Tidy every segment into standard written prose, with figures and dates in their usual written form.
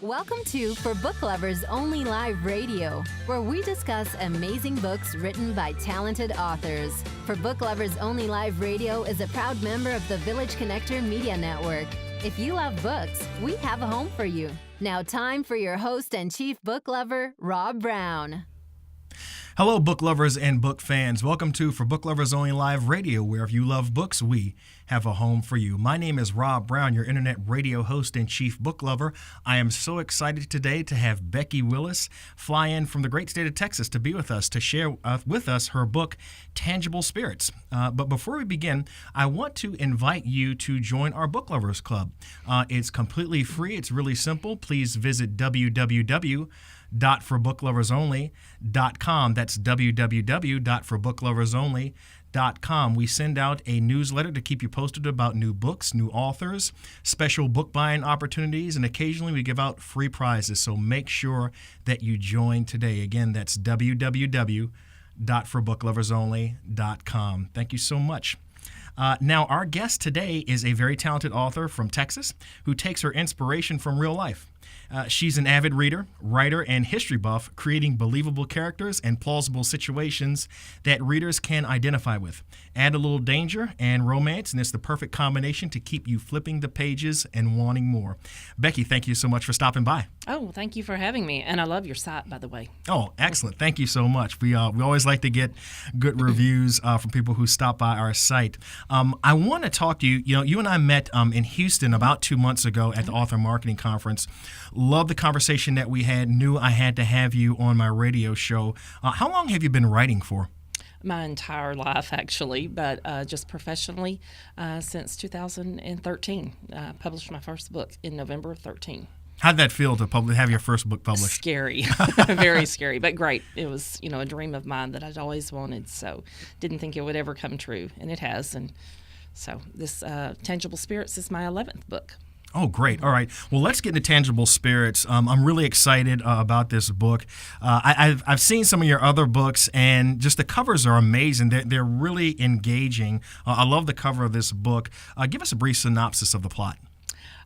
Welcome to For Book Lovers Only Live Radio, where we discuss amazing books written by talented authors. For Book Lovers Only Live Radio is a proud member of the Village Connector Media Network. If you love books, we have a home for you. Now time for your host and chief book lover, Rob Brown. Hello, book lovers and book fans. Welcome to For Book Lovers Only Live Radio, where if you love books, we have a home for you. My name is Rob Brown, your internet radio host and chief book lover. I am so excited today to have Becki Willis fly in from the great state of Texas to be with us, to share with us her book, Tangible Spirits. But before we begin, I want to invite you to join our Book Lovers Club. It's completely free. It's really simple. Please visit www.forbookloversonly.com. That's www.forbookloversonly.com. We send out a newsletter to keep you posted about new books, new authors, special book buying opportunities, and occasionally we give out free prizes. So make sure that you join today. Again, that's www.forbookloversonly.com. Thank you so much. Now, our guest today is a very talented author from Texas who takes her inspiration from real life. She's an avid reader, writer, and history buff, creating believable characters and plausible situations that readers can identify with. Add a little danger and romance, and it's the perfect combination to keep you flipping the pages and wanting more. Becki, thank you so much for stopping by. Oh, well, thank you for having me. And I love your site, by the way. Oh, excellent. Thank you so much. We always like to get good reviews from people who stop by our site. I want to talk to you. You know, you and I met in Houston about 2 months ago at the Author Marketing Conference. Love the conversation that we had. Knew I had to have you on my radio show. How long have you been writing for? My entire life, actually, but just professionally since 2013. Published my first book in November of 13. How'd that feel to have your first book published? Scary, very scary, but great. It was, a dream of mine that I'd always wanted, so didn't think it would ever come true, and it has. And so this Tangible Spirits is my 11th book. Oh, great. All right. Well, let's get into Tangible Spirits. I'm really excited about this book. I've seen some of your other books, and just the covers are amazing. They're really engaging. I love the cover of this book. Give us a brief synopsis of the plot.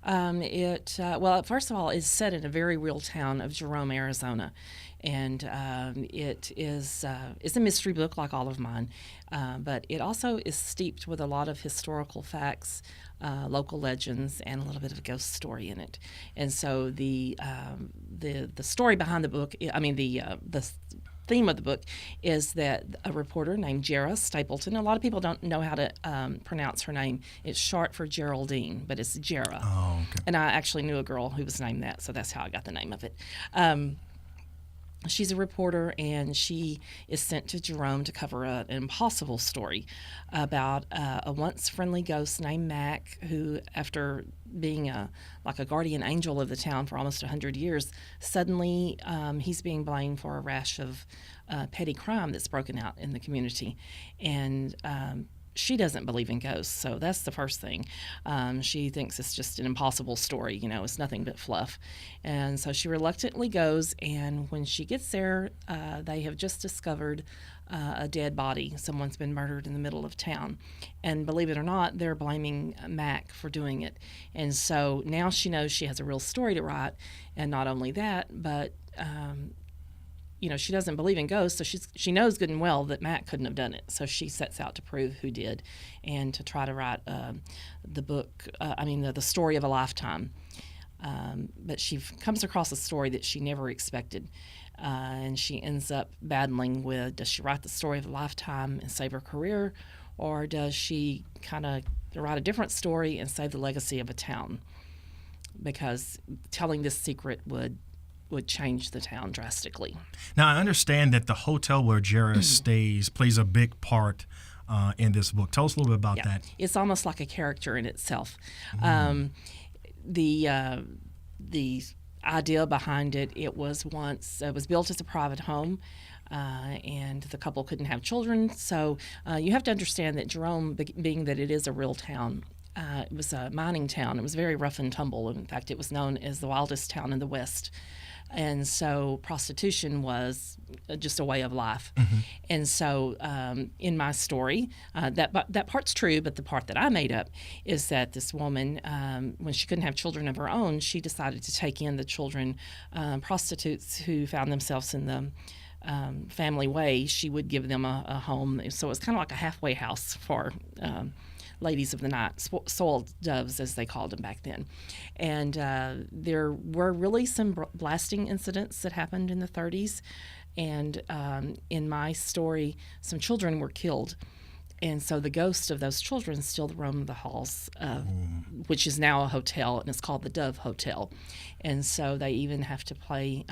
Well, first of all, it's set in a very real town of Jerome, Arizona. And it's a mystery book like all of mine, but it also is steeped with a lot of historical facts, local legends, and a little bit of a ghost story in it. And so the story behind the book, the theme of the book is that a reporter named Jera Stapleton, a lot of people don't know how to pronounce her name. It's short for Geraldine, but it's Jera. Oh, okay. And I actually knew a girl who was named that, so that's how I got the name of it. She's a reporter, and she is sent to Jerome to cover an impossible story about a once friendly ghost named Mac, who, after being like a guardian angel of the town for almost 100 years, suddenly he's being blamed for a rash of petty crime that's broken out in the community. And she doesn't believe in ghosts, so that's the first thing. She thinks it's just an impossible story, it's nothing but fluff. And so she reluctantly goes, and when she gets there, they have just discovered a dead body. Someone's been murdered in the middle of town. And believe it or not, they're blaming Mac for doing it. And so now she knows she has a real story to write, and not only that, but she doesn't believe in ghosts, so she knows good and well that Matt couldn't have done it. So she sets out to prove who did, and to try to write the story of a lifetime. But she comes across a story that she never expected, and she ends up battling with, does she write the story of a lifetime and save her career, or does she kind of write a different story and save the legacy of a town? Because telling this secret would change the town drastically. Now, I understand that the hotel where Jera stays plays a big part in this book. Tell us a little bit about that. It's almost like a character in itself. The idea behind it was built as a private home, and the couple couldn't have children. So you have to understand that Jerome, being that it is a real town, it was a mining town. It was very rough and tumble. In fact, it was known as the wildest town in the West. And so prostitution was just a way of life. And so in my story, that part's true, but the part that I made up is that this woman, when she couldn't have children of her own, she decided to take in the children, prostitutes who found themselves in the family way. She would give them a home. So it was kind of like a halfway house for ladies of the night, soiled doves, as they called them back then. And there were really some blasting incidents that happened in the 30s. And in my story, some children were killed. And so the ghosts of those children still roam the halls, which is now a hotel, and it's called the Dove Hotel. And so they even have to play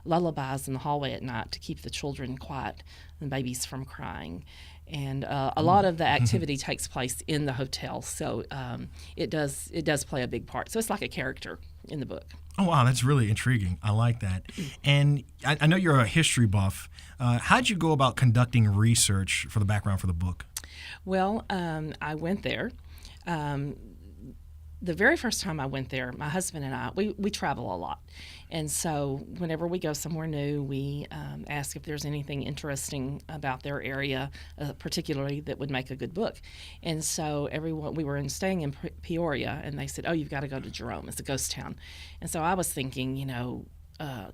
lullabies in the hallway at night to keep the children quiet and babies from crying. And a lot of the activity takes place in the hotel, so it does play a big part. So it's like a character in the book. Oh, wow, that's really intriguing. I like that. And I know you're a history buff. How'd you go about conducting research for the background for the book? Well, I went there. The very first time I went there, my husband and I, we travel a lot. And so whenever we go somewhere new, we ask if there's anything interesting about their area, particularly that would make a good book. And so we were staying in Peoria, and they said, oh, you've got to go to Jerome. It's a ghost town. And so I was thinking,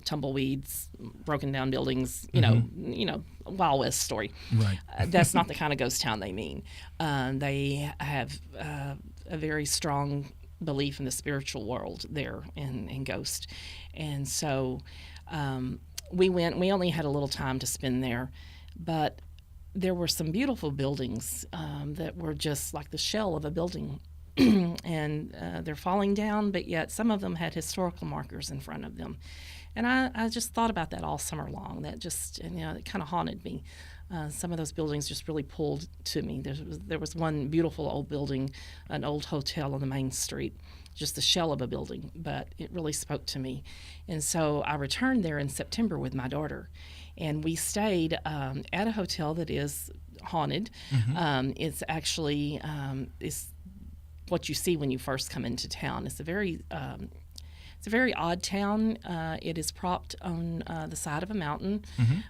tumbleweeds, broken down buildings, you know, Wild West story. Right. That's not the kind of ghost town they mean. They have a very strong belief in the spiritual world there in ghost. And so we went. We only had a little time to spend there, but there were some beautiful buildings that were just like the shell of a building. And they're falling down, but yet some of them had historical markers in front of them. And I just thought about that all summer long. That just, it kind of haunted me. Some of those buildings just really pulled to me. There was one beautiful old building, an old hotel on the main street, just the shell of a building, but it really spoke to me. And so I returned there in September with my daughter, and we stayed at a hotel that is haunted. It's actually it's what you see when you first come into town. It's a very odd town. It is propped on the side of a mountain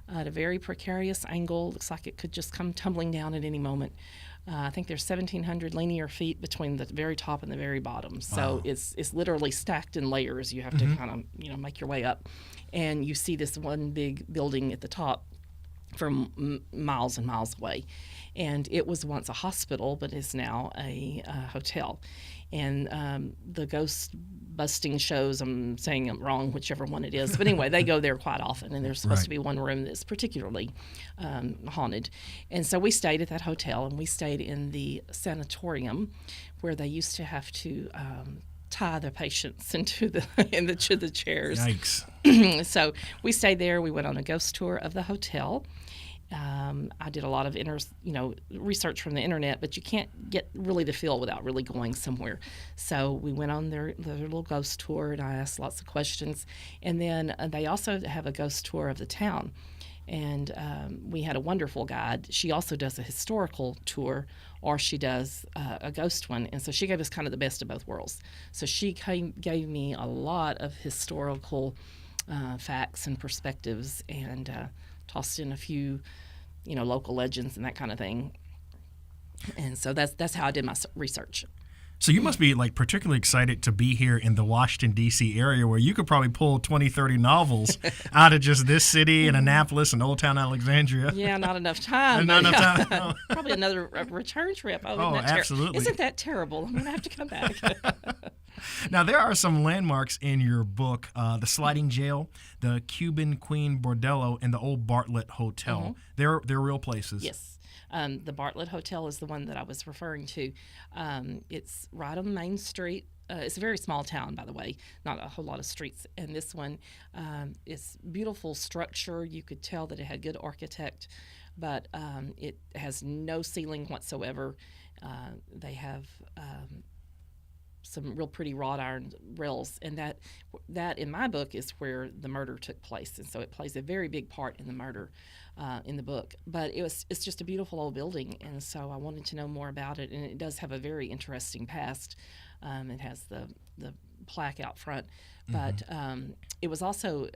at a very precarious angle. Looks like it could just come tumbling down at any moment. I think there's 1,700 linear feet between the very top and the very bottom. So Wow. it's literally stacked in layers. You have to kind of make your way up, and you see this one big building at the top from miles and miles away. And it was once a hospital, but is now a hotel. And the ghost busting shows, I'm saying it wrong, whichever one it is. But anyway, they go there quite often, and there's supposed to be one room that's particularly haunted. And so we stayed at that hotel, and we stayed in the sanatorium where they used to have to tie the patients into the chairs. Yikes. So we stayed there. We went on a ghost tour of the hotel. I did a lot of research from the internet, but you can't get really the feel without really going somewhere. So we went on their little ghost tour, and I asked lots of questions. And then they also have a ghost tour of the town. And we had a wonderful guide. She also does a historical tour, or she does a ghost one. And so she gave us kind of the best of both worlds. So she gave me a lot of historical facts and perspectives, and tossed in a few, local legends and that kind of thing. And so that's how I did my research. So you must be particularly excited to be here in the Washington, D.C. area, where you could probably pull 20, 30 novels out of just this city and Annapolis and Old Town Alexandria. Yeah, not enough time. Not enough time. No. Probably another return trip. Oh, absolutely. Isn't that terrible? I'm going to have to come back. Now, there are some landmarks in your book, the Sliding Jail, the Cuban Queen Bordello, and the Old Bartlett Hotel. They're real places. Yes. The Bartlett Hotel is the one that I was referring to. It's right on the main street. It's a very small town, by the way, not a whole lot of streets. And this one is beautiful structure. You could tell that it had good architect, but it has no ceiling whatsoever. They have some real pretty wrought iron rails, and that in my book is where the murder took place, and so it plays a very big part in the murder in the book. But it's just a beautiful old building, and so I wanted to know more about it, and it does have a very interesting past. It has the plaque out front, but it was also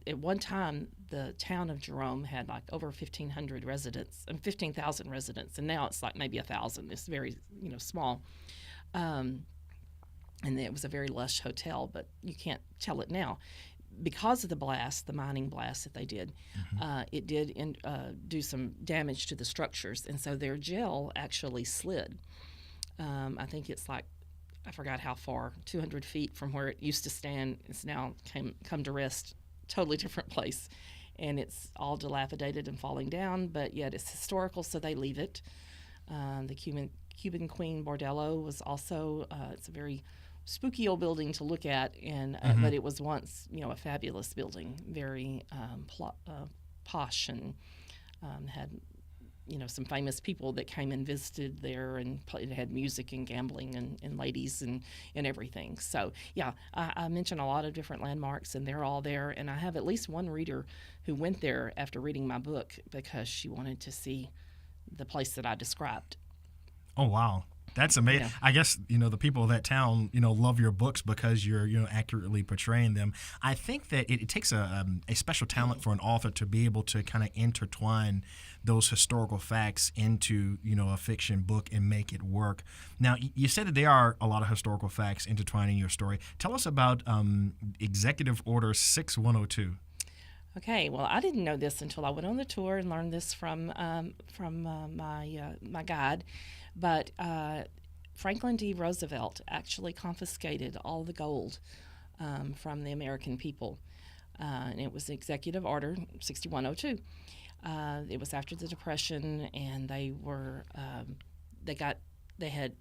at one time the town of Jerome had like over 1,500 residents and 15,000 residents, and now it's like maybe 1,000. It's very small. And it was a very lush hotel, but you can't tell it now. Because of the blast, the mining blast that they did, it did do some damage to the structures, and so their jail actually slid. I think it's like, I forgot how far, 200 feet from where it used to stand. It's now come to rest, totally different place. And it's all dilapidated and falling down, but yet it's historical, so they leave it. The Cuban Queen Bordello was also, it's a very spooky old building to look at, and but it was once a fabulous building, very posh, and had some famous people that came and visited there, and it had music and gambling and ladies and everything. So yeah, I mentioned a lot of different landmarks, and they're all there, and I have at least one reader who went there after reading my book because she wanted to see the place that I described. Oh wow, that's amazing. Yeah. I guess the people of that town love your books because you're accurately portraying them. I think that it takes a special talent for an author to be able to kind of intertwine those historical facts into a fiction book and make it work. Now, you said that there are a lot of historical facts intertwining your story. Tell us about Executive Order 6102. Okay, well, I didn't know this until I went on the tour and learned this from my guide. But Franklin D. Roosevelt actually confiscated all the gold from the American people, and it was Executive Order 6102. It was after the Depression, and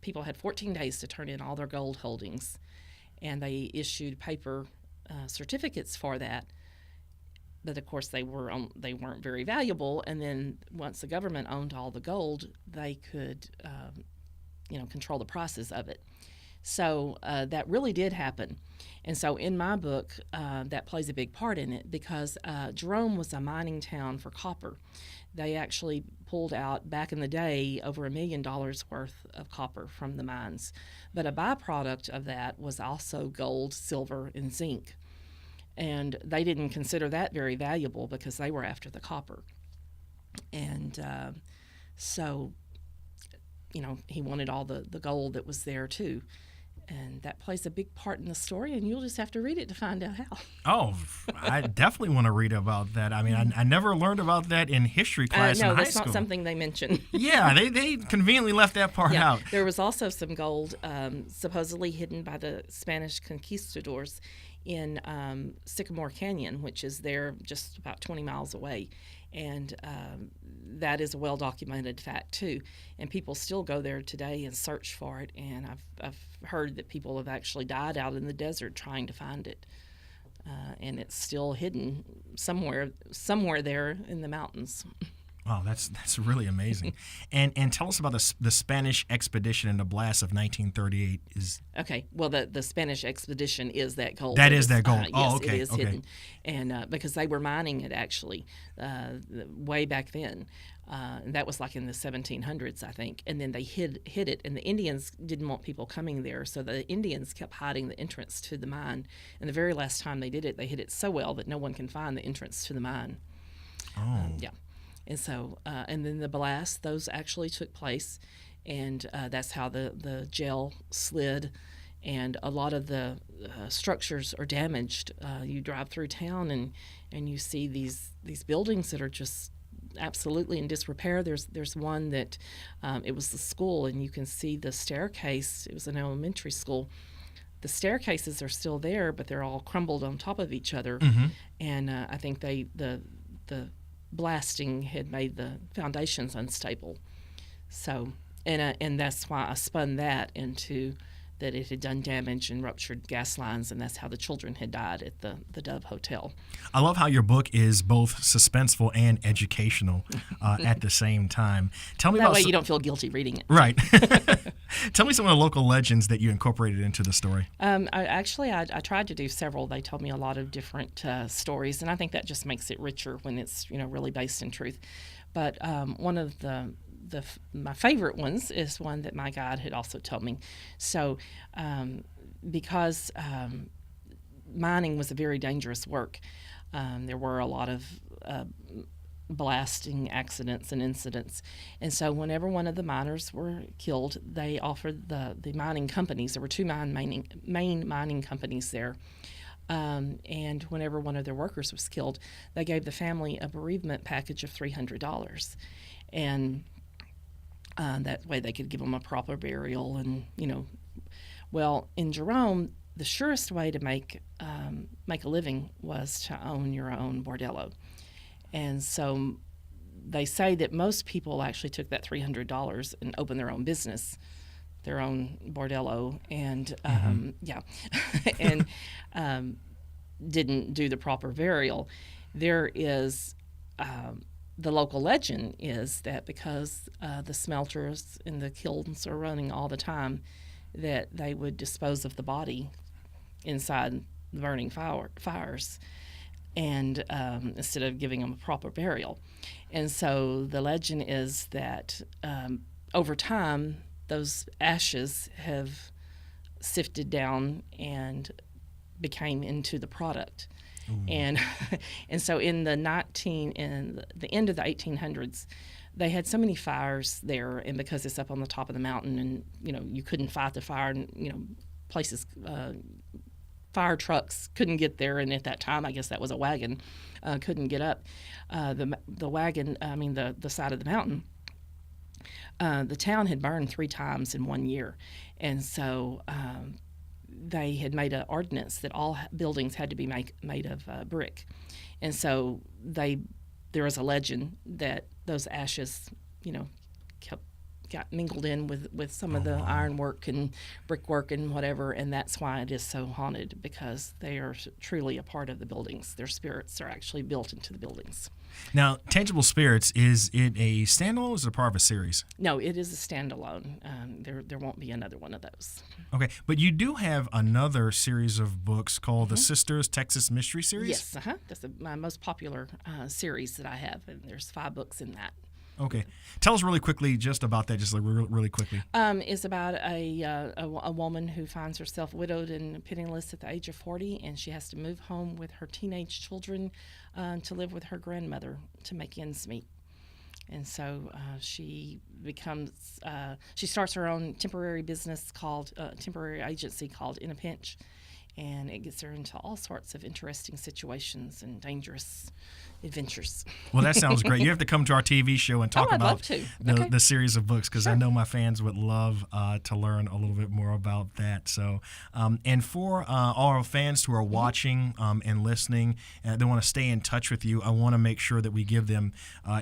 people had 14 days to turn in all their gold holdings, and they issued paper certificates for that. But of course, they weren't very valuable. And then once the government owned all the gold, they could, control the prices of it. So that really did happen. And so in my book, that plays a big part in it because Jerome was a mining town for copper. They actually pulled out, back in the day, over $1 million worth of copper from the mines. But a byproduct of that was also gold, silver, and zinc. And they didn't consider that very valuable because they were after the copper. And so, he wanted all the gold that was there too. And that plays a big part in the story, and you'll just have to read it to find out how. Oh, I definitely want to read about that. I mean, I never learned about that in history class in high school. No, that's not something they mention. Yeah, they conveniently left that part out. There was also some gold supposedly hidden by the Spanish conquistadors in Sycamore Canyon, which is there just about 20 miles away. And that is a well-documented fact, too. And people still go there today and search for it. And I've heard that people have actually died out in the desert trying to find it. And it's still hidden somewhere there in the mountains. Wow, that's really amazing. And tell us about the Spanish expedition and the blast of 1938. Okay, well, the Spanish expedition is that gold. That is that gold. Yes, okay. It is hidden. And because they were mining it, actually, way back then. And that was like in the 1700s, I think. And then they hid it, and the Indians didn't want people coming there, so the Indians kept hiding the entrance to the mine. And the very last time they did it, they hid it so well that no one can find the entrance to the mine. Oh. Yeah. And so, and then the blast, those actually took place, and that's how the jail slid, and a lot of the structures are damaged. You drive through town, and you see these buildings that are just absolutely in disrepair. There's one that it was the school, and you can see the staircase. It was an elementary school. The staircases are still there, but they're all crumbled on top of each other, and I think the blasting had made the foundations unstable. So, and that's why I spun that into that it had done damage and ruptured gas lines, and that's how the children had died at the Dove Hotel. I love how your book is both suspenseful and educational at the same time. Tell me That about way you don't feel guilty reading it. Right. Tell me some of the local legends that you incorporated into the story. I tried to do several. They told me a lot of different stories, and I think that just makes it richer when it's really based in truth. But one of my favorite ones is one that my guide had also told me. So because mining was a very dangerous work, there were a lot of blasting accidents and incidents. And so whenever one of the miners were killed, they offered the mining companies, there were two main mining companies there, and whenever one of their workers was killed, they gave the family a bereavement package of $300. And that way they could give them a proper burial. And, well, in Jerome, the surest way to make a living was to own your own bordello. And so they say that most people actually took that $300 and opened their own business, their own bordello, and and didn't do the proper burial. There is the local legend is that because the smelters and the kilns are running all the time, that they would dispose of the body inside the burning fires, and instead of giving them a proper burial. And so the legend is that over time, those ashes have sifted down and became into the product. And so in the end of the 1800s, they had so many fires there, and because it's up on the top of the mountain, and you couldn't fight the fire, and places, fire trucks couldn't get there, and at that time, I guess that was a wagon, couldn't get up the wagon. The side of the mountain. The town had burned 3 times in 1 year, and so they had made an ordinance that all buildings had to be made of brick. And so there was a legend that those ashes, got mingled in with some of the ironwork and brickwork and whatever, and that's why it is so haunted, because they are truly a part of the buildings. Their spirits are actually built into the buildings. Now, Tangible Spirits, is it a standalone or is it a part of a series? No, it is a standalone. There won't be another one of those. Okay, but you do have another series of books called the Sisters Texas Mystery Series? Yes, that's my most popular series that I have, and there's 5 books in that. Okay. Tell us really quickly just about that, just really quickly. It's about a woman who finds herself widowed and penniless at the age of 40, and she has to move home with her teenage children to live with her grandmother to make ends meet. And so she starts her own temporary business temporary agency called In a Pinch, and it gets her into all sorts of interesting situations and dangerous adventures. Well, that sounds great. You have to come to our TV show and talk about the series of books, because Sure. I know my fans would love to learn a little bit more about that. So, and for all our fans who are watching and listening, they want to stay in touch with you, I want to make sure that we give them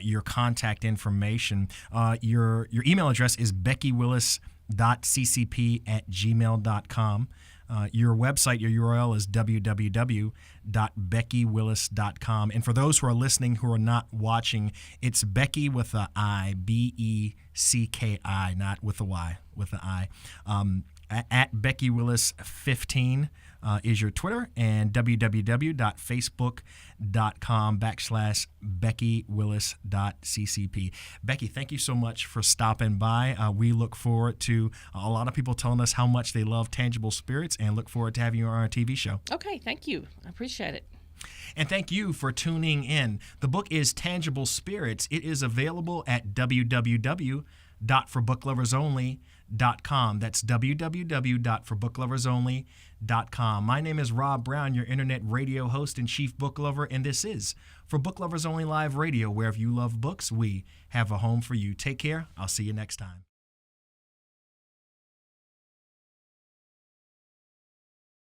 your contact information. Your email address is beckiwillis.ccp@gmail.com. Your website, your URL is www.beckiwillis.com. And for those who are listening who are not watching, it's Becki with a I, Becki, not with a Y, with an I. At Becki Willis 15 is your Twitter, and www.facebook.com/BeckiWillis.ccp. Becki, thank you so much for stopping by. We look forward to a lot of people telling us how much they love Tangible Spirits, and look forward to having you on our TV show. Okay, thank you. I appreciate it. And thank you for tuning in. The book is Tangible Spirits. It is available at www.forbookloversonly.com. That's www.forbookloversonly.com. My name is Rob Brown, your internet radio host and chief book lover, and this is For Book Lovers Only Live Radio, where if you love books, we have a home for you. Take care. I'll see you next time.